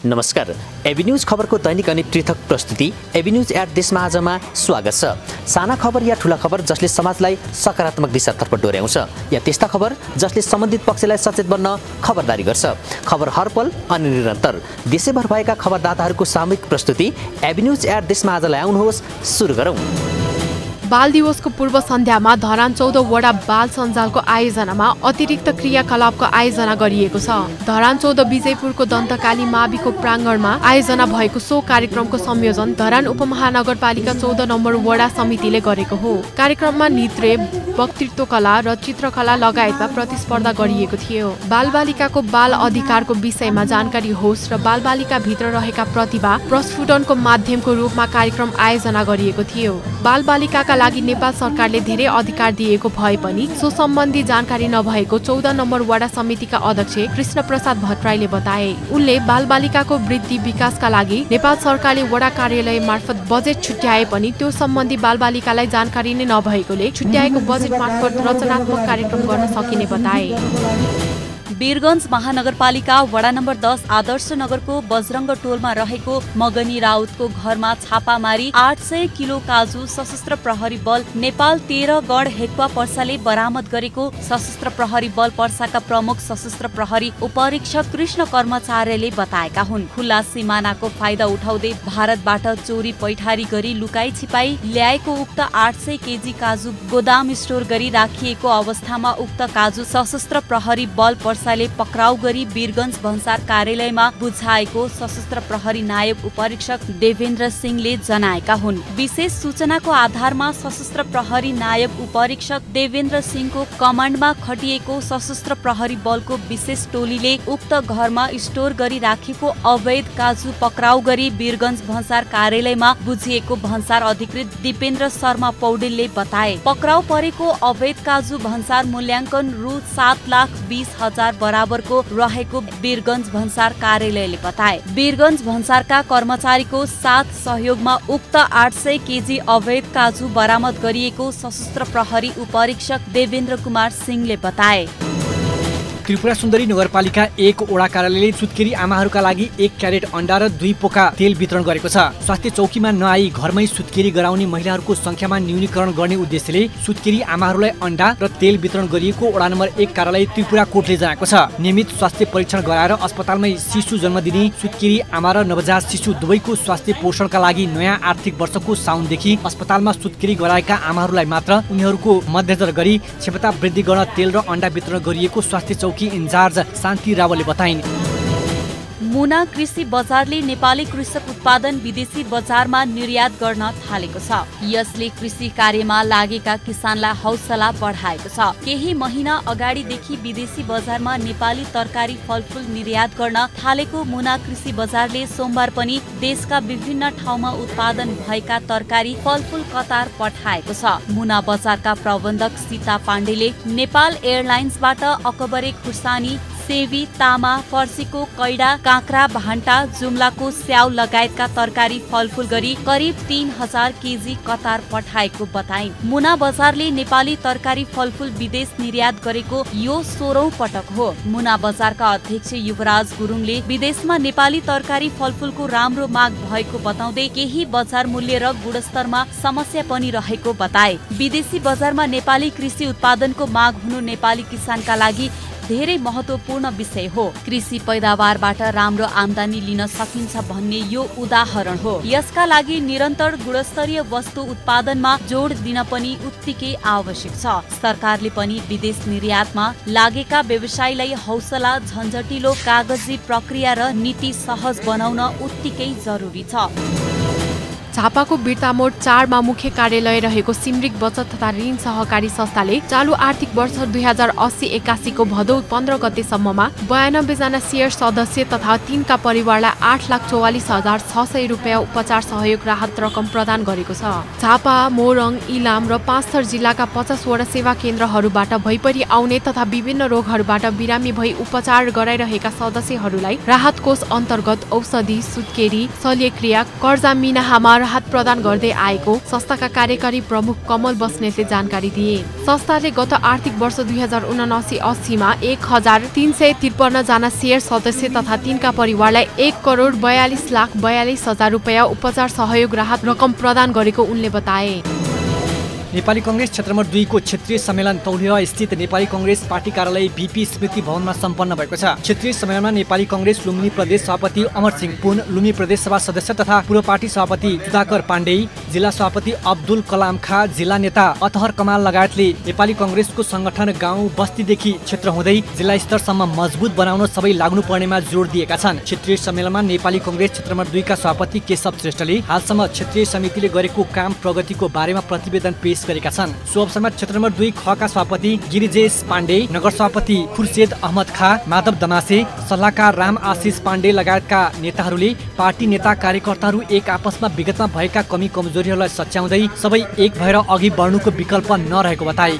नमस्कार। AB news खबरको दैनिक अनि पृथक प्रस्तुति एबी न्यूज एट देशमा आजमा स्वागत छ। साना खबर या ठूला खबर जसले समाजलाई सकारात्मक दिशातर्फ डोर्याउँछ या त्यस्ता खबर जसले सम्बन्धित पक्षलाई सचेत बन्न खबरदारी गर्छ। खबर हरपल अनि निरन्तर देशैभर भएका खबरदाताहरूको सामूहिक प्रस्तुति एबी न्यूज एट देशमा आजलाई आउनुहोस्। सुरु गरौँ। बाल दिवसको पूर्व सन्ध्यामा धरान 14 वडा बाल सञ्जालको आयोजनामा अतिरिक्त क्रियाकलापको आयोजना गरिएको छ। धरान 14 विजयपुरको दन्तकाली माविको प्राङ्गणमा आयोजना भएको सो कार्यक्रमको संयोजन धरान उपमहानगरपालिका 14 नम्बर वडा समितिले गरेको हो। कार्यक्रममा नृत्य, वक्तृत्व कला र चित्रकला लगायतमा प्रतिस्पर्धा गरिएको थियो। बालबालिकाको बाल अधिकारको विषयमा जानकारी होस् र बालबालिका भित्र रहेका प्रतिभा प्रस्फुटनको माध्यमको रूपमा कार्यक्रम आयोजना गरिएको थियो। बालबालिकाका लागि नेपाल सरकारले धेरै अधिकार दिएको भए पनि सो सम्बन्धी जानकारी नभएको 14 नम्बर वडा समितिका अध्यक्ष कृष्ण प्रसाद भट्टराईले बताए। उनले बालबालिकाको वृद्धि विकासका लागि नेपाल सरकारले वडा कार्यालय मार्फत बजेट छुट्याए पनि त्यो सम्बन्धी बालबालिकालाई जानकारी नै नभएकोले छुट्याएको बजेट मार्फत रचनात्मक कार्यक्रम गर्न सकिने बताए। वीरगञ्ज महानगरपालिका वडा नम्बर 10 आदर्श नगरको बजरङ्ग टोलमा रहेको मगनी राउतको घरमा छापामारी 800 किलो काजु सशस्त्र प्रहरी बल नेपाल 13 गढ हेक्वा पर्साले बरामद गरेको सशस्त्र प्रहरी बल पर्साका प्रमुख सशस्त्र प्रहरी उपरीक्षक कृष्ण कर्मचारीले बताएका हुन्। खुल्ला सिमानाको फाइदा उठाउँदै भारतबाट चोरी पैठारी गरी लुकाई छिपाई ल्याएको उक्त 800 केजी काजु गोदाम स्टोर गरी राखिएको अवस्थामा उक्त काजु सशस्त्र प्रहरी बल पर्साले पक्राउ गरी वीरगञ्ज भन्सार कार्यालयमा बुझाएको सशस्त्र प्रहरी नायब उपरीक्षक देवेन्द्र सिंहले जनाएका हुन्। विशेष सूचनाको आधारमा सशस्त्र प्रहरी नायब उपरीक्षक देवेन्द्र सिंहको कमान्डमा खटिएको सशस्त्र प्रहरी बलको विशेष टोलीले उक्त घरमा स्टोर गरी राखेको अवैध काजु पक्राउ गरी वीरगञ्ज भन्सार कार्यालयमा बुझिएको भन्सार अधिकृत दिपेन्द्र शर्मा पौडेलले बताए। पक्राउ परेको अवैध काजु भन्सार मूल्याङ्कन रु 7,20,000 बराबरको रहेको वीरगञ्ज भन्सार कार्यालयले बताए। वीरगञ्ज भन्सारका कर्मचारीको साथ सहयोगमा उक्त 800 केजी अवैध काजु बरामद गरिएको सशस्त्र प्रहरी उपरीक्षक देवेन्द्र कुमार सिंहले बताए। त्रिपुरा सुन्दरी नगरपालिका 1 वडा कार्यालयले सुत्केरी आमाहरूका लागि 1 क्यारेट अन्डा र 2 पोका तेल वितरण गरेको छ। स्वास्थ्य चौकीमा नआई घरमै सुत्केरी गराउने महिलाहरूको संख्यामा न्यूनीकरण गर्ने उद्देश्यले सुत्केरी आमाहरूलाई अन्डा र तेल वितरण गरिएको वडा नम्बर 1 कार्यालय त्रिपुरा कोटले जनाएको छ। नियमित स्वास्थ्य परीक्षण गराएर अस्पतालमै शिशु जन्म दिने सुत्केरी आमा र नवजात शिशु दुवैको स्वास्थ्य पोषणका लागि नयाँ आर्थिक वर्षको साउनदेखि अस्पतालमा सुत्केरी गराएका आमाहरूलाई मात्र उनीहरूको मध्यनजर गरी क्षमता वृद्धि गर्न तेल र अन्डा वितरण गरिएको स्वास्थ्य चौकी इन्चार्ज शान्ति रावलले बताइन्। मुना कृषि बजारले नेपाली कृषक उत्पादन विदेशी बजारमा निर्यात गर्न थालेको छ। यसले कृषि कार्यमा लागेका किसानलाई हौसला बढाएको छ। केही महिना अगाडिदेखि विदेशी बजारमा नेपाली तरकारी फलफुल निर्यात गर्न थालेको मुना कृषि बजारले सोमबार पनि देशका विभिन्न ठाउँमा उत्पादन भएका तरकारी फलफुल कतार पठाएको छ। मुना बजारका प्रबन्धक सीता पाण्डेले नेपाल एयरलाइन्सबाट अकबरे खुर्सानी, सेवी, तामा, फर्सीको कैडा, काँक्रा, भान्टा, जुम्लाको स्याउ लगायतका तरकारी फलफुल गरी करिब 3000 केजी कतार पठाएको बताइन्। मुना बजारले नेपाली तरकारी फलफुल विदेश निर्यात गरेको यो 16औं पटक हो। मुना बजारका अध्यक्ष युवराज गुरुङले विदेशमा नेपाली तरकारी फलफुलको राम्रो माग भएको बताउँदै केही बजार मूल्य र गुणस्तरमा समस्या पनि रहेको बताए। विदेशी बजारमा नेपाली कृषि उत्पादनको माग हुनु नेपाली किसानका लागि धेरै महत्त्वपूर्ण विषय हो। कृषि पैदावारबाट राम्रो आमदानी लिन सकिन्छ भन्ने यो उदाहरण हो। यसका लागि निरन्तर गुणस्तरीय वस्तु उत्पादनमा जोड दिन पनि उत्तिकै आवश्यक छ। सरकारले पनि विदेश निर्यातमा लागेका व्यवसायलाई हौसला, झन्झटिलो कागजी प्रक्रिया र नीति सहज बनाउन उत्तिकै जरुरी छ। झापाको बिर्तामोड 4 मा मुख्य कार्यालय रहेको सिमरिक बचत तथा ऋण सहकारी संस्थाले चालु आर्थिक वर्ष 2080-81 को भदौ 15 गतेसम्ममा 92 जना शेयर सदस्य तथा तिनका परिवारलाई 8,44,600 रुपियाँ उपचार सहयोग राहत रकम प्रदान गरेको छ। झापा, मोरङ, इलाम र पाँचथर जिल्लाका 50 वटा सेवा केन्द्रहरूबाट भइपरि आउने तथा विभिन्न रोगहरूबाट बिरामी भई उपचार गराइरहेका सदस्यहरूलाई राहत कोष अन्तर्गत औषधि, सुत्केरी, शल्यक्रिया, कर्जा, मिनाहामा राहत प्रदान गर्दै आएको संस्थाका कार्यकारी प्रमुख कमल बस्नेतले जानकारी दिए। संस्थाले गत आर्थिक वर्ष 2079-80 मा 1353 जना शेयर सदस्य तथा तिनका परिवारलाई 1,42,42,000 रुपैयाँ उपचार सहयोग राहत रकम प्रदान गरेको उनले बताए। नेपाली कङ्ग्रेस क्षेत्र नम्बर 2 को क्षेत्रीय सम्मेलन तौलिया स्थित नेपाली कङ्ग्रेस पार्टी कार्यालय बीपी स्मृति भवनमा सम्पन्न भएको छ। क्षेत्रीय सम्मेलनमा नेपाली कङ्ग्रेस लुम्बिनी प्रदेश सभापति अमर सिंह पुन, लुम्बिनी प्रदेश सभा सदस्य तथा पूर्व पार्टी सभापति सुधाकर पाण्डेय, जिल्ला सभापति अब्दुल कलाम खा, जिल्ला नेता अतहर कमाल लगायतले नेपाली कङ्ग्रेसको संगठन गाउँ बस्तीदेखि क्षेत्र हुँदै जिल्ला स्तरसम्म मजबुत बनाउन सबै लाग्नुपर्नेमा जोड दिएका छन्। क्षेत्रीय सम्मेलनमा नेपाली कङ्ग्रेस क्षेत्र नम्बर 2 का सभापति केशव श्रेष्ठले हालसम्म क्षेत्रीय समितिले गरेको काम प्रगतिको बारेमा प्रतिवेदन पेश गरेका छन्। सो अवसरमा क्षेत्र नम्बर 2 ख का सभापति गिरिजेश पाण्डे, नगर सभापति खुर्सेद अहमद खा, माधव दमासे, सल्लाहकार राम आशिष पाण्डे लगायतका नेताहरूले पार्टी नेता कार्यकर्ताहरू एक आपसमा विगतमा भएका कमी कमजोरीहरूलाई सच्याउँदै सबै एक भएर अघि बढ्नुको विकल्प नरहेको बताए।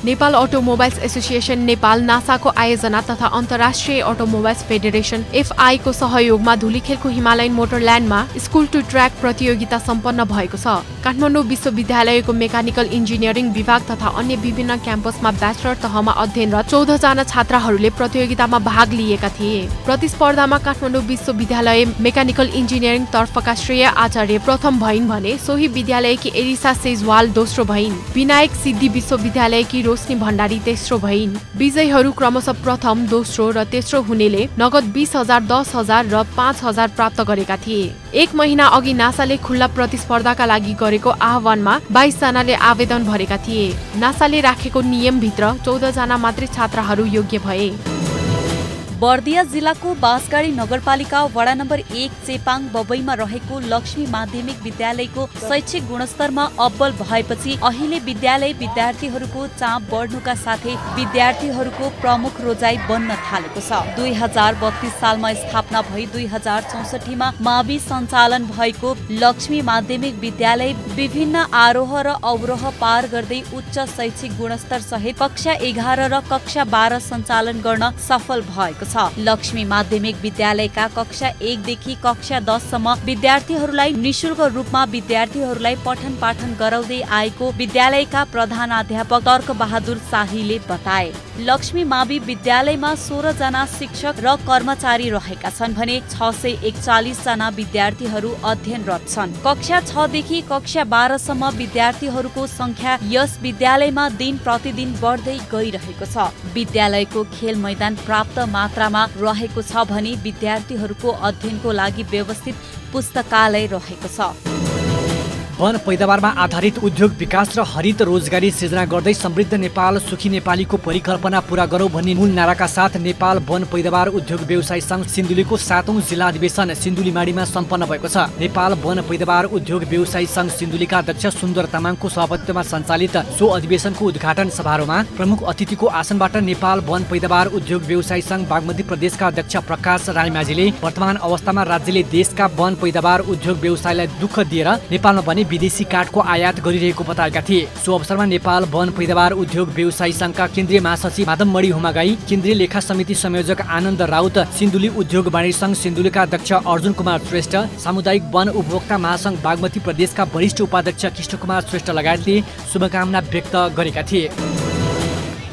नेपाल अटोमोबाइल्स एसोसिएसन नेपाल, नासाको आयोजना तथा अन्तर्राष्ट्रिय अटोमोबाइल्स फेडरेसन FI को सहयोगमा धुलीखेलको हिमालयन मोटरल्यान्डमा स्कुल टु ट्र्याक प्रतियोगिता सम्पन्न भएको छ। काठमाडौँ विश्वविद्यालयको मेकानिकल इन्जिनियरिङ विभाग तथा अन्य विभिन्न क्याम्पसमा ब्याचलर तहमा अध्ययनरत 14 जना छात्राहरूले प्रतियोगितामा भाग लिएका थिए। प्रतिस्पर्धामा काठमाडौँ विश्वविद्यालय मेकानिकल इन्जिनियरिङ तर्फका श्रेय आचार्य प्रथम भइन् भने सोही विद्यालयकी एरिसा सेजवाल दोस्रो भइन्। विनायक सिद्धि विश्वविद्यालयकी रोशनी भण्डारी तेस्रो भइन्। विजयीहरू क्रमशः प्रथम, दोस्रो र तेस्रो हुनेले नगद 20,000, 10,000 र 5,000 प्राप्त गरेका थिए। एक महिना अघि नासाले खुल्ला प्रतिस्पर्धाका लागि गरेको आह्वानमा 22 जनाले आवेदन भरेका थिए। नासाले राखेको नियमभित्र 14 जना मात्रै छात्राहरू योग्य भए। बर्दिया जिल्लाको बाँसगाडी नगरपालिका वडा नम्बर 1 चेपाङ बबईमा रहेको लक्ष्मी माध्यमिक विद्यालयको शैक्षिक गुणस्तरमा अब्बल भएपछि अहिले विद्यालय विद्यार्थीहरूको चाप बढ्नुका साथै विद्यार्थीहरूको प्रमुख रोजाइ बन्न थालेको छ। 2032 सालमा स्थापना भई 2064 मा मावि सञ्चालन भएको लक्ष्मी माध्यमिक विद्यालय विभिन्न आरोह र अवरोह पार गर्दै उच्च शैक्षिक गुणस्तर सहित कक्षा 11 र कक्षा 12 सञ्चालन गर्न सफल भएको छ। लक्ष्मी माध्यमिक विद्यालयका कक्षा 1 देखि कक्षा 10 सम्म विद्यार्थीहरूलाई निशुल्क रूपमा विद्यार्थीहरूलाई पठन पाठन गराउँदै आएको विद्यालयका प्रधानाध्यापक तर्क बहादुर शाहीले बताए। लक्ष्मी मावि विद्यालयमा 16 जना शिक्षक र कर्मचारी रहेका छन् भने 641 जना विद्यार्थीहरू अध्ययनरत छन्। कक्षा 6 देखि कक्षा 12 सम्म विद्यार्थीहरूको संख्या यस विद्यालयमा दिन प्रतिदिन बढ्दै गइरहेको छ। विद्यालयको खेल मैदान पर्याप्त मात्रामा रहेको छ भने विद्यार्थीहरूको अध्ययनको लागि व्यवस्थित पुस्तकालय रहेको छ। वन पैदावारमा आधारित उद्योग विकास र हरित रोजगारी सृजना गर्दै समृद्ध नेपाल सुखी नेपालीको परिकल्पना पूरा गरौँ भन्ने मूल नाराका साथ नेपाल वन पैदावार उद्योग व्यवसाय सङ्घ सिन्धुलीको 7औं जिल्ला अधिवेशन सिन्धुलीमाडीमा सम्पन्न भएको छ। नेपाल वन पैदावार उद्योग व्यवसाय सङ्घ सिन्धुलीका अध्यक्ष सुन्दर तामाङको सभापतित्वमा सञ्चालित सो अधिवेशनको उद्घाटन समारोहमा प्रमुख अतिथिको आसनबाट नेपाल वन पैदावार उद्योग व्यवसाय सङ्घ बागमती प्रदेशका अध्यक्ष प्रकाश राईमाझीले वर्तमान अवस्थामा राज्यले देशका वन पैदावार उद्योग व्यवसायलाई दुःख दिएर नेपालमा भने विदेशी काठको आयात गरिरहेको बताएका थिए। सो अवसरमा नेपाल वन पैदावार उद्योग व्यवसायी संघका केन्द्रीय महासचिव माधवमणि हुमागाई, केन्द्रीय लेखा समिति संयोजक आनन्द राउत, सिन्धुली उद्योग वाणिज्य संघ सिन्धुलीका अध्यक्ष अर्जुन कुमार श्रेष्ठ, सामुदायिक वन उपभोक्ता महासंघ बागमती प्रदेशका वरिष्ठ उपाध्यक्ष कृष्ण कुमार श्रेष्ठ लगायतले शुभकामना व्यक्त गरेका थिए।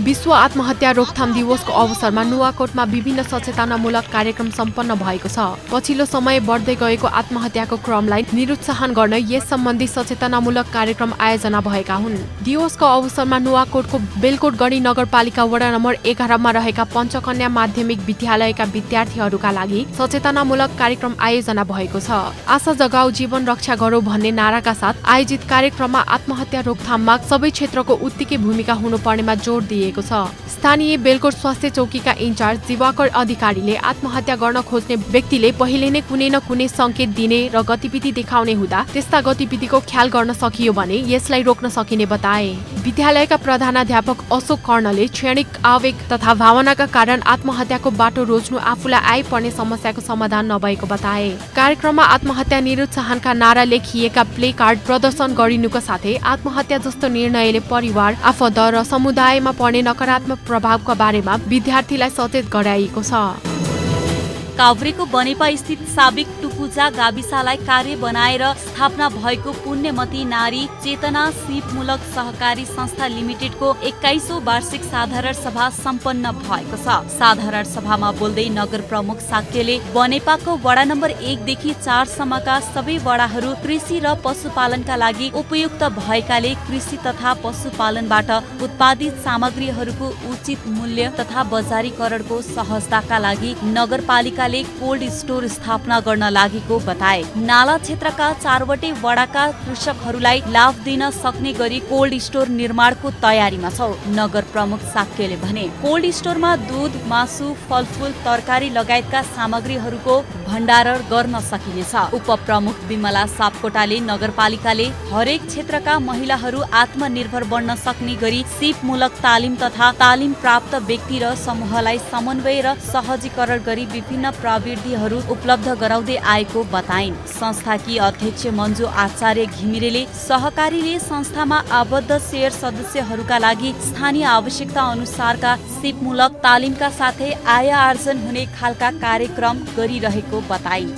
विश्व आत्महत्या रोकथाम दिवसको अवसरमा नुवाकोटमा विभिन्न सचेतनामूलक कार्यक्रम सम्पन्न भएको छ। पछिल्लो समय बढ्दै गएको आत्महत्याको क्रमलाई निरुत्साहन गर्न यस सम्बन्धी सचेतनामूलक कार्यक्रम आयोजना भएका हुन्। दिवसको अवसरमा नुवाकोटको बेलकोटगढी नगरपालिका वडा नम्बर 11 मा रहेका पञ्चकन्या माध्यमिक विद्यालयका विद्यार्थीहरूका लागि सचेतनामूलक कार्यक्रम आयोजना भएको छ। आशा जगाऊ जीवन रक्षा गरौँ भन्ने नाराका साथ आयोजित कार्यक्रममा आत्महत्या रोकथाममा सबै क्षेत्रको उत्तिकै भूमिका हुनुपर्नेमा जोड दिए। स्थानीय बेलकोट स्वास्थ्य चौकीका इन्चार्ज दिवाकर अधिकारीले आत्महत्या गर्न खोज्ने व्यक्तिले पहिले नै कुनै न कुनै संकेत दिने र गतिविधि देखाउने हुँदा त्यस्ता गतिविधिको ख्याल गर्न सकियो भने यसलाई रोक्न सकिने बताए। विद्यालयका प्रधानाध्यापक अशोक कर्णले क्षणिक आवेग तथा भावनाका कारण आत्महत्याको बाटो रोज्नु आफूलाई आइपर्ने समस्याको समाधान नभएको बताए। कार्यक्रममा आत्महत्या निरुत्साहनका नारा लेखिएका प्ले कार्ड प्रदर्शन गरिनुका साथै आत्महत्या जस्तो निर्णयले परिवार, आफन्त र समुदायमा पर्ने नकारात्मक प्रभावका बारेमा विद्यार्थीलाई सचेत गराइएको छ। काभ्रेको बनेपा स्थित साबिक टुकु पूजा गाविसलाई कार्य बनाएर स्थापना भएको पुण्यमती नारी चेतना सिपमूलक सहकारी संस्था लिमिटेडको 21औं वार्षिक साधारण सभा सम्पन्न भएको छ। साधारण सभामा बोल्दै नगर प्रमुख साक्यले बनेपाको वडा नम्बर 1 देखि 4 सम्मका सबै वडाहरू कृषि र पशुपालनका लागि उपयुक्त भएकाले कृषि तथा पशुपालनबाट उत्पादित सामग्रीहरूको उचित मूल्य तथा बजारीकरणको सहजताका लागि नगरपालिकाले कोल्ड स्टोर स्थापना गर्न लागेको बताए। नाला क्षेत्रका 4वटै वडाका कृषकहरूलाई लाभ दिन सक्ने गरी कोल्ड स्टोर निर्माणको तयारीमा छ। नगर प्रमुख साक्यले भने कोल्ड स्टोरमा दूध, मासु, फलफूल, तरकारी लगायतका सामग्रीहरूको भण्डारण गर्न सकिनेछ। उपप्रमुख विमला सापकोटाले नगरपालिकाले हरेक क्षेत्रका महिलाहरू आत्मनिर्भर बन्न सक्ने गरी सिपमूलक तालिम तथा तालिम प्राप्त व्यक्ति र समूहलाई समन्वय र सहजीकरण गरी विभिन्न प्रविधिहरू उपलब्ध गराउँदै आएको बताइन्। संस्थाकी अध्यक्ष मन्जु आचार्य घिमिरेले सहकारीले संस्थामा आबद्ध शेयर सदस्यहरूका लागि स्थानीय आवश्यकता अनुसारका सिपमूलक तालिमका साथै आय आर्जन हुने खालका कार्यक्रम गरिरहेको बताइन्।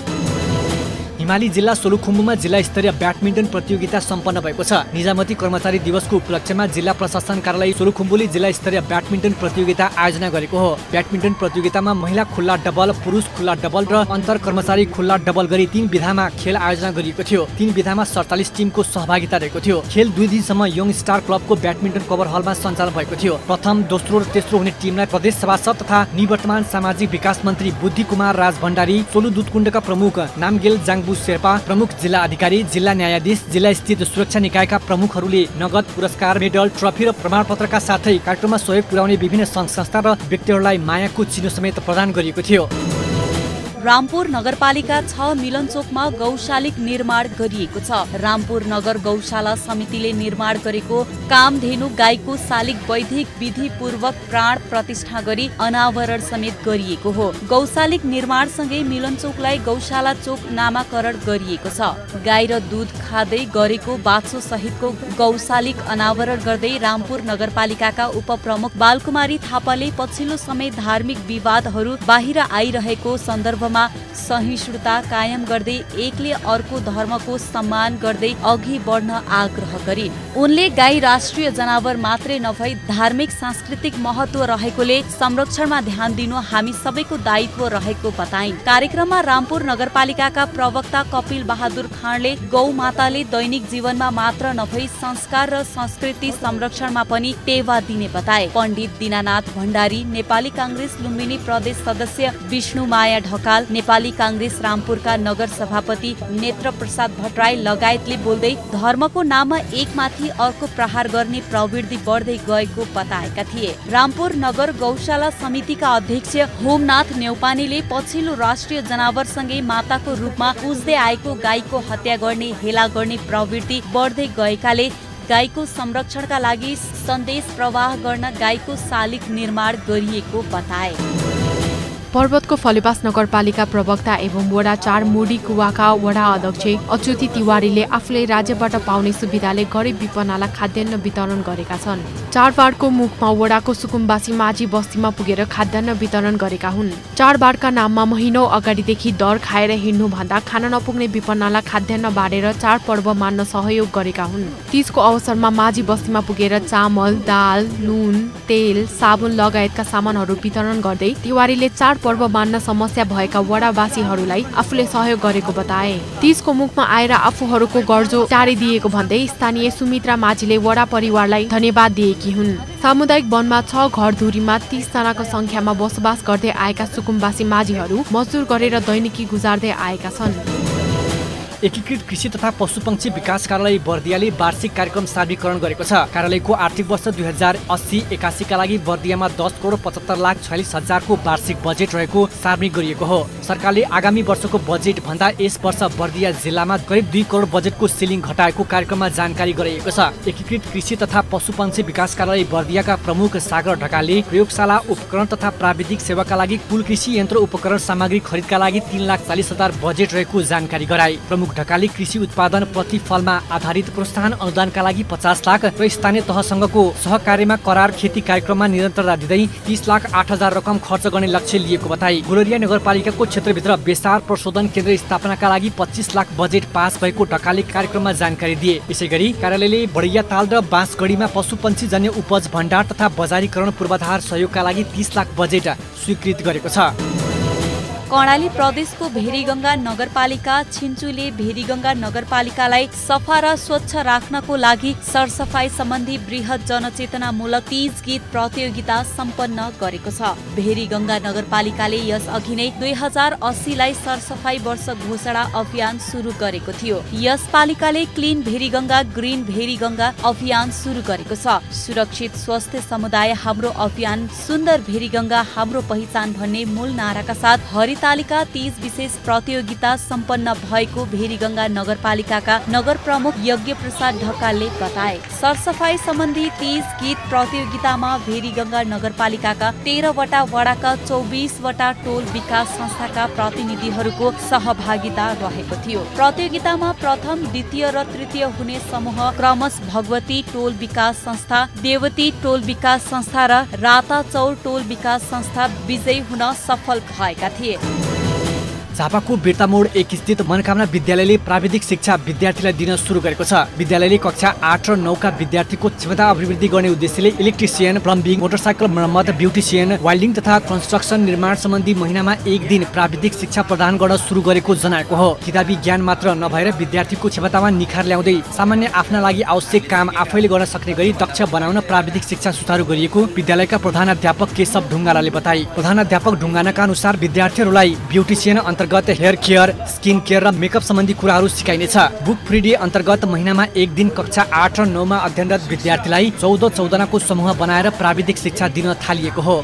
हिमाली जिल्ला सोलुखुम्बुमा जिल्ला स्तरीय ब्याडमिन्टन प्रतियोगिता सम्पन्न भएको छ। निजामती कर्मचारी दिवसको उपलक्ष्यमा जिल्ला प्रशासन कार्यालय सोलुखुम्बुले जिल्ला स्तरीय ब्याडमिन्टन प्रतियोगिता आयोजना गरेको हो। ब्याडमिन्टन प्रतियोगितामा महिला खुल्ला डबल, पुरुष खुल्ला डबल र अन्तर कर्मचारी खुल्ला डबल गरी 3 विधामा खेल आयोजना गरिएको थियो। 3 विधामा 47 टिमको सहभागिता रहेको थियो। खेल 2 दिनसम्म यङ स्टार क्लबको ब्याडमिन्टन कभर हलमा सञ्चालन भएको थियो। प्रथम, दोस्रो र तेस्रो हुने टिमलाई प्रदेश सभासद तथा निवर्तमान सामाजिक विकास मन्त्री बुद्धि कुमार राज भण्डारी, सोलु दुधकुण्डका प्रमुख नामगेल जाङबु शेर्पा, प्रमुख जिल्ला अधिकारी, जिल्ला न्यायाधीश, जिल्ला स्थित सुरक्षा निकायका प्रमुखहरूले नगद पुरस्कार, मेडल, ट्रफी र प्रमाणपत्रका साथै कार्यक्रममा सहयोग पुर्याउने विभिन्न सङ्घ संस्था र व्यक्तिहरूलाई मायाको चिनो समेत प्रदान गरिएको थियो। रामपुर नगरपालिका 6 मिलनचोकमा गौशालिक निर्माण गरिएको छ। रामपुर नगर गौशाला समितिले निर्माण गरेको कामधेनु गाईको शालिक वैदिक विधिपूर्वक प्राण प्रतिष्ठा गरी अनावरण समेत गरिएको हो। गौशालिक निर्माणसँगै मिलनचोकलाई गौशाला चोक नामाकरण गरिएको छ। गाई र दूध खाँदै गरेको बाछो सहितको गौशालिक अनावरण गर्दै रामपुर नगरपालिकाका उपप्रमुख बालकुमारी थापाले पछिल्लो समय धार्मिक विवादहरू बाहिर आइरहेको सन्दर्भमा सहिष्णुता कायम गर्दै एकले अर्को धर्मको सम्मान गर्दै अघि बढ्न आग्रह गरिन्। उनले गाई राष्ट्रिय जनावर मात्रै नभई धार्मिक सांस्कृतिक महत्व रहेकोले संरक्षणमा ध्यान दिनु हामी सबैको दायित्व रहेको बताइन्। कार्यक्रममा रामपुर नगरपालिकाका प्रवक्ता कपिल बहादुर खाँडले गौमाताले दैनिक जीवनमा मात्र नभई संस्कार र संस्कृति संरक्षणमा पनि टेवा दिने बताए। पण्डित दीनानाथ भण्डारी, नेपाली कांग्रेस लुम्बिनी प्रदेश सदस्य विष्णुमाया ढकाल, नेपाली कांग्रेस रामपुरका नगर सभापति नेत्र प्रसाद भट्टराई लगायतले बोल्दै धर्मको नाममा एकमाथि अर्को प्रहार गर्ने प्रवृत्ति बढ्दै गएको बताएका थिए। रामपुर नगर गौशाला समितिका अध्यक्ष होमनाथ नेउपानेले पछिल्लो राष्ट्रिय जनावरसँगै माताको रूपमा पुज्दै आएको गाईको हत्या गर्ने, हेला गर्ने प्रवृत्ति बढ्दै गएकाले गाईको संरक्षणका लागि सन्देश प्रवाह गर्न गाईको शालिक निर्माण गरिएको बताए। पर्वतको फलेवास नगरपालिका प्रवक्ता एवं वडा 4 मुडी कुवाका वडा अध्यक्ष अच्युति तिवारीले आफूले राज्यबाट पाउने सुविधाले गरिब विपन्नलाई खाद्यान्न वितरण गरेका छन्। चाडबाडको मुखमा वडाको सुकुम्बासी माझी बस्तीमा पुगेर खाद्यान्न वितरण गरेका हुन्। चाडबाडका नाममा महिनौ अगाडिदेखि दर खाएर हिँड्नु भन्दा खान नपुग्ने विपन्नलाई खाद्यान्न बाँडेर चाडपर्व मान्न सहयोग गरेका हुन्। तीजको अवसरमा माझी बस्तीमा पुगेर चामल, दाल, नुन, तेल, साबुन लगायतका सामानहरू वितरण गर्दै तिवारीले पर्व मान्न समस्या भएका वडावासीहरूलाई आफूले सहयोग गरेको बताए। तीजको मुखमा आएर आफूहरूको गर्जो टारिदिएको भन्दै स्थानीय सुमित्रा माझीले वडा परिवारलाई धन्यवाद दिएकी हुन्। सामुदायिक वनमा 6 घर दूरीमा 30 जनाको संख्यामा बसोबास गर्दै आएका सुकुम्बासी माझीहरू मजदुर गरेर दैनिकी गुजार्दै आएका छन्। एकीकृत कृषि तथा पशुपक्षी विकास कार्यालय बर्दियाले वार्षिक कार्यक्रम सार्वजनिकरण गरेको छ। कार्यालयको आर्थिक वर्ष 2080-81 का लागि बर्दियामा 10,75,46,000 को वार्षिक बजेट रहेको सार्वजनिक गरिएको हो। सरकारले आगामी वर्षको बजेट भन्दा यस वर्ष बर्दिया जिल्लामा करिब 2 करोड बजेटको सिलिङ घटाएको कार्यक्रममा जानकारी गराइएको छ। एकीकृत कृषि तथा पशुपक्षी विकास कार्यालय बर्दियाका प्रमुख सागर ढकालले प्रयोगशाला उपकरण तथा प्राविधिक सेवाका लागि कुल कृषि यन्त्र उपकरण सामग्री खरिदका लागि 3,40,000 बजेट रहेको जानकारी गराए। प्रमुख ढकाली कृषि उत्पादन प्रतिफलमा आधारित प्रोत्साहन अनुदानका लागि 50 लाख र स्थानीय तहसँगको सहकार्यमा करार खेती कार्यक्रममा निरन्तरता दिँदै 30,08,000 रकम खर्च गर्ने लक्ष्य लिएको बताए। गुलरिया नगरपालिकाको क्षेत्रभित्र बेसार प्रशोधन केन्द्र स्थापनाका लागि 25 लाख बजेट पास भएको ढकाली कार्यक्रममा जानकारी दिए। यसैगरी कार्यालयले बढिया ताल र बाँसगढीमा पशुपन्छी जन्य उपज भण्डार तथा बजारीकरण पूर्वाधार सहयोगका लागि 30 लाख बजेट स्वीकृत गरेको छ। कर्णाली प्रदेशको भेरीगङ्गा नगरपालिका छिन्चुले भेरीगङ्गा नगरपालिकालाई सफा र स्वच्छ राख्नको लागि सरसफाई सम्बन्धी बृहत जनचेतनामूलक तीज गीत प्रतियोगिता सम्पन्न गरेको छ। भेरीगङ्गा नगरपालिकाले यस अघि नै 2080 लाई सरसफाई वर्ष घोषणा अभियान सुरु गरेको थियो। यस पालिकाले क्लिन भेरीगङ्गा ग्रीन भेरीगङ्गा अभियान सुरु गरेको छ। सुरक्षित स्वस्थ समुदाय हाम्रो अभियान, सुन्दर भेरीगङ्गा हाम्रो पहिचान भन्ने मूल नाराका साथ हरितालिका तीज विशेष प्रतियोगिता सम्पन्न भएको भेरीगङ्गा नगरपालिकाका नगर प्रमुख यज्ञ प्रसाद ढकालले बताए। सरसफाई सम्बन्धी तीज गीत प्रतियोगितामा भेरीगङ्गा नगरपालिकाका 13 वटा वडाका 24 वटा टोल विकास संस्थाका प्रतिनिधिहरूको सहभागिता रहेको थियो। प्रतियोगितामा प्रथम, द्वितीय र तृतीय हुने समूह क्रमश भगवती टोल विकास संस्था, देवती टोल विकास संस्था र राताचौर टोल विकास संस्था विजयी हुन सफल भएका थिए। झापाको बिर्तामोड 1 स्थित मनोकामना विद्यालयले प्राविधिक शिक्षा विद्यार्थीलाई दिन सुरु गरेको छ। विद्यालयले कक्षा 8 र 9 का विद्यार्थीको क्षमता अभिवृद्धि गर्ने उद्देश्यले इलेक्ट्रिसियन, प्लम्बिङ, मोटरसाइकल मर्मत, ब्युटिसियन, वेल्डिङ तथा कन्स्ट्रक्सन निर्माण सम्बन्धी महिनामा 1 दिन प्राविधिक शिक्षा प्रदान गर्न सुरु गरेको जनाएको हो। किताबी ज्ञान मात्र नभएर विद्यार्थीको क्षमतामा निखार ल्याउँदै सामान्य आफ्ना लागि आवश्यक काम आफैले गर्न सक्ने गरी दक्ष बनाउन प्राविधिक शिक्षा सुचारू गरिएको विद्यालयका प्रधानाध्यापक केशव ढुङ्गालाले बताए। प्रधानाध्यापक ढुङ्गानाका अनुसार विद्यार्थीहरूलाई ब्युटिसियन अन्तर्गत हेयर केयर, स्किन केयर र मेकअप सम्बन्धी कुराहरू सिकाइनेछ। बुक फ्री डे अन्तर्गत महिनामा 1 दिन कक्षा 8 र 9 मा अध्ययनरत विद्यार्थीलाई 14-14 समूह बनाएर प्राविधिक शिक्षा दिन थालिएको हो।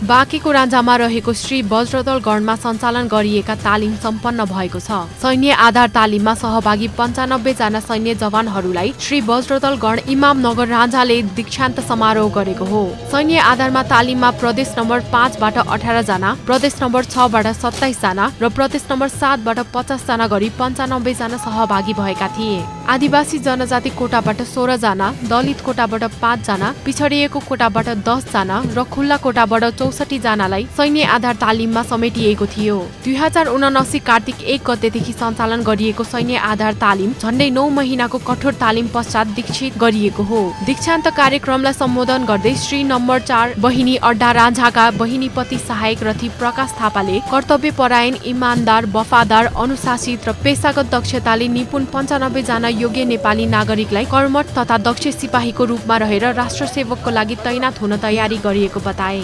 बाँकेको रान्जामा रहेको श्री वज्रदल गढमा सञ्चालन गरिएका तालिम सम्पन्न भएको छ। सैन्य आधार तालिममा सहभागी 95 जना सैन्य जवानहरूलाई श्री वज्रदल गढ इमाम नगर रान्जाले दीक्षान्त समारोह गरेको हो। सैन्य आधारमा तालिममा प्रदेश नम्बर 5 बाट 18 जना, प्रदेश नम्बर 6 बाट 27 जना र प्रदेश नम्बर 7 बाट 50 जना गरी 95 जना सहभागी भएका थिए। आदिवासी जनजाति कोटाबाट 16 जना, दलित कोटाबाट 5 जना, पिछडिएको कोटाबाट 10 जना र खुल्ला कोटाबाट 64 जनालाई सैन्य आधार तालिममा समेटिएको थियो। 2079 कार्तिक 1 गतेदेखि सञ्चालन गरिएको सैन्य आधार तालिम झण्डै 9 महिनाको कठोर तालिम पश्चात दीक्षित गरिएको हो। दीक्षान्त कार्यक्रमलाई सम्बोधन गर्दै श्री नम्बर 4 बहिनी अड्डा रान्झाका बहिनीपति सहायक रथी प्रकाश थापाले कर्तव्यपरायण, इमानदार, वफादार, अनुशासित र पेशागत दक्षताले निपुण 95 जना योग्य नेपाली नागरिकलाई कर्मठ तथा दक्ष सिपाहीको रूपमा रहेर राष्ट्र सेवकको लागि तैनात हुन तयारी गरिएको बताए।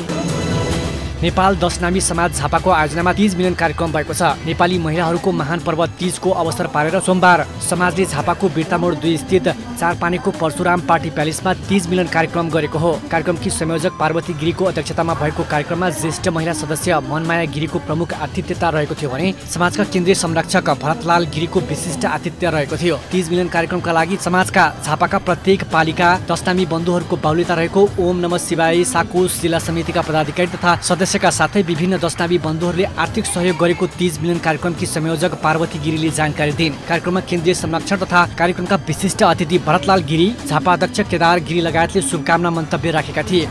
नेपाल 10 नामी समाज झापाको आयोजनामा तीज मिलन कार्यक्रम भएको छ। नेपाली महिलाहरूको महान पर्व तीजको अवसर पारेर सोमबार समाजले झापाको बिर्तामोड 2 स्थित चारपानीको परशुराम पार्टी प्यालेसमा तीज मिलन कार्यक्रम गरेको हो। कार्यक्रमकी संयोजक पार्वती गिरीको अध्यक्षतामा भएको कार्यक्रममा ज्येष्ठ महिला सदस्य मनमाया गिरीको प्रमुख आतिथ्यता रहेको थियो भने समाजका केन्द्रीय संरक्षक भरतलाल गिरीको विशिष्ट आतिथ्य रहेको थियो। तीज मिलन कार्यक्रमका लागि समाजका झापाका प्रत्येक पालिका 10 नामी बन्धुहरूको बाहुल्यता रहेको ओम नमः शिवाय साकोस जिल्ला समितिका पदाधिकारी तथा सदस्यका साथै विभिन्न 10 नामी बन्धुहरूले आर्थिक सहयोग गरेको तीज मिलन कार्यक्रमकी संयोजक पार्वती गिरीले जानकारी दिइन्। कार्यक्रममा केन्द्रीय संरक्षक तथा कार्यक्रमका विशिष्ट अतिथि भरतलाल गिरी, झापा अध्यक्ष केदार गिरी लगायतले शुभकामना मन्तव्य राखेका थिए।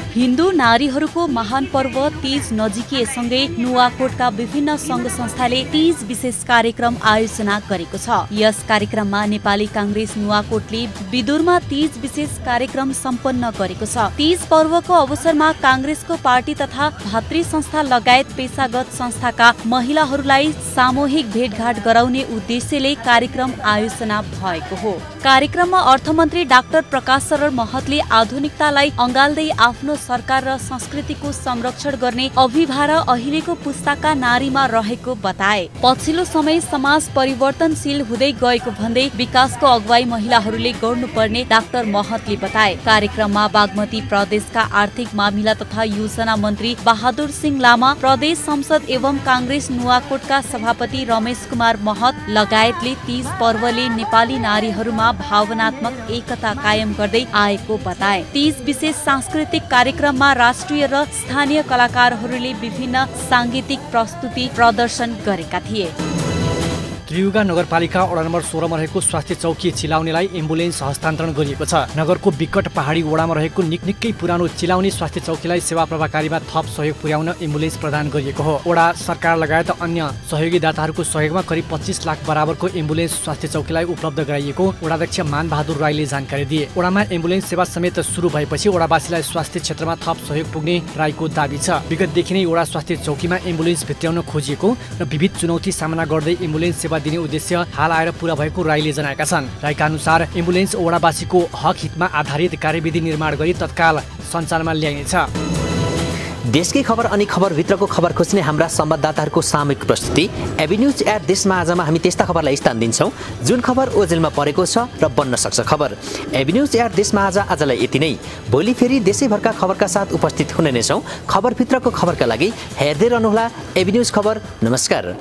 हिन्दू नारीहरूको महान पर्व तीज नजिकिएसँगै नुवाकोटका विभिन्न सङ्घ संस्थाले तीज विशेष कार्यक्रम आयोजना गरेको छ। यस कार्यक्रममा नेपाली काङ्ग्रेस नुवाकोटले विदुरमा तीज विशेष कार्यक्रम सम्पन्न गरेको छ। तीज पर्वको अवसरमा काङ्ग्रेसको पार्टी तथा भातृ संस्था लगायत पेशागत संस्थाका महिलाहरूलाई सामूहिक भेटघाट गराउने उद्देश्यले कार्यक्रम आयोजना भएको हो। कार्यक्रममा अर्थमन्त्री डाक्टर प्रकाश शरण महतले आधुनिकतालाई अँगाल्दै आफ्नो सरकार र संस्कृतिको संरक्षण गर्ने अभिभार अहिलेको पुस्ताका नारीमा रहेको बताए। पछिल्लो समय समाज परिवर्तनशील हुँदै गएको भन्दै विकासको अगुवाई महिलाहरूले गर्नुपर्ने डाक्टर महतले बताए। कार्यक्रममा बागमती प्रदेशका आर्थिक मामिला तथा योजना मन्त्री बहादुर सिंह लामा, प्रदेश संसद एवं काङ्ग्रेस नुवाकोटका सभापति रमेश कुमार महत लगायतले तीज पर्वले नेपाली नारीहरूमा भावनात्मक एकता कायम गर्दै आएको बताए। तीज विशेष सांस्कृतिक कार्यक्रममा राष्ट्रिय र स्थानीय कलाकारहरूले विभिन्न सांगीतिक प्रस्तुति प्रदर्शन गरेका थिए। त्रियुगा नगरपालिका वडा नम्बर 16 मा रहेको स्वास्थ्य चौकी चिलाउनेलाई एम्बुलेन्स हस्तान्तरण गरिएको छ। नगरको विकट पहाडी वडामा रहेको निकै पुरानो चिलाउने स्वास्थ्य चौकीलाई सेवा प्रभाकारीमा थप सहयोग पुर्याउन एम्बुलेन्स प्रदान गरिएको हो। वडा सरकार लगायत अन्य सहयोगीदाताहरूको सहयोगमा करिब 25 लाख बराबरको एम्बुलेन्स स्वास्थ्य चौकीलाई उपलब्ध गराइएको वडाध्यक्ष मानबहादुर राईले जानकारी दिए। वडामा एम्बुलेन्स सेवा समेत सुरु भएपछि वडावासीलाई स्वास्थ्य क्षेत्रमा थप सहयोग पुग्ने राईको दाबी छ। विगतदेखि नै वडा स्वास्थ्य चौकीमा एम्बुलेन्स भित्र्याउन खोजिएको र विविध चुनौती सामना गर्दै एम्बुलेन्स सेवा दिने उद्देश्य हाल आएर पूरा भएको राईले जनाएका छन्। राईका अनुसार एम्बुलेन्स वडावासीको हक हितमा आधारित कार्यविधि निर्माण गरी तत्काल सञ्चालनमा ल्याइनेछ। देशकै खबर अनि खबरभित्रको खबर खोज्ने हाम्रा संवाददाताहरूको सामूहिक प्रस्तुति एभिन्यूज एट देशमा आजमा हामी त्यस्ता खबरलाई स्थान दिन्छौँ जुन खबर ओजेलमा परेको छ र बन्न सक्छ खबर। एभिन्यूज एट देशमा आजलाई यति नै। भोलि फेरि देशैभरका खबरका साथ उपस्थित हुने नै छौँ। खबरभित्रको खबरका लागि हेर्दै रहनुहोला एभिन्यूज खबर। नमस्कार।